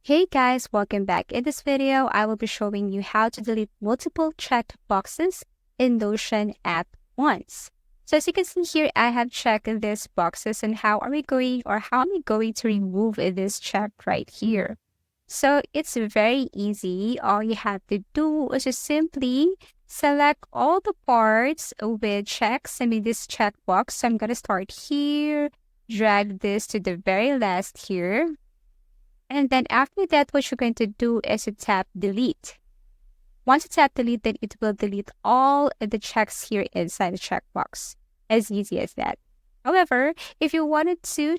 Hey guys, welcome back. In this video, I will be showing you how to delete multiple checked boxes in Notion at once. So as you can see here, I have checked these boxes and how am I going to remove this check right here? So it's very easy. All you have to do is just simply select all the parts with checks. I mean this check box. So I'm gonna start here, drag this to the very last here. And then after that, what you're going to do is to tap delete. Once you tap delete, then it will delete all of the checks here inside the checkbox. As easy as that. However, if you wanted to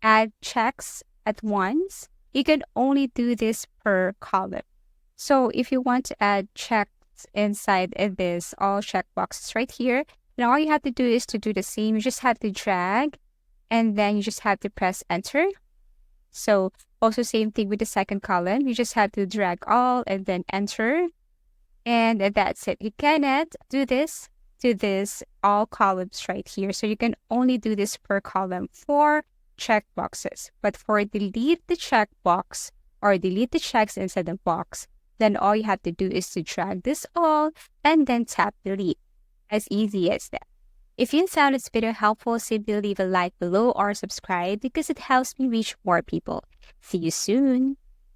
add checks at once, you can only do this per column. So if you want to add checks inside of this all checkboxes right here, then all you have to do is to do the same. You just have to drag and then you just have to press enter. So also same thing with the second column. You just have to drag all and then enter. And that's it. You cannot do this to this all columns right here. So you can only do this per column for checkboxes. But for delete the checkbox or delete the checks inside the box, then all you have to do is to drag this all and then tap delete. As easy as that. If you found this video helpful, simply leave a like below or subscribe because it helps me reach more people. See you soon!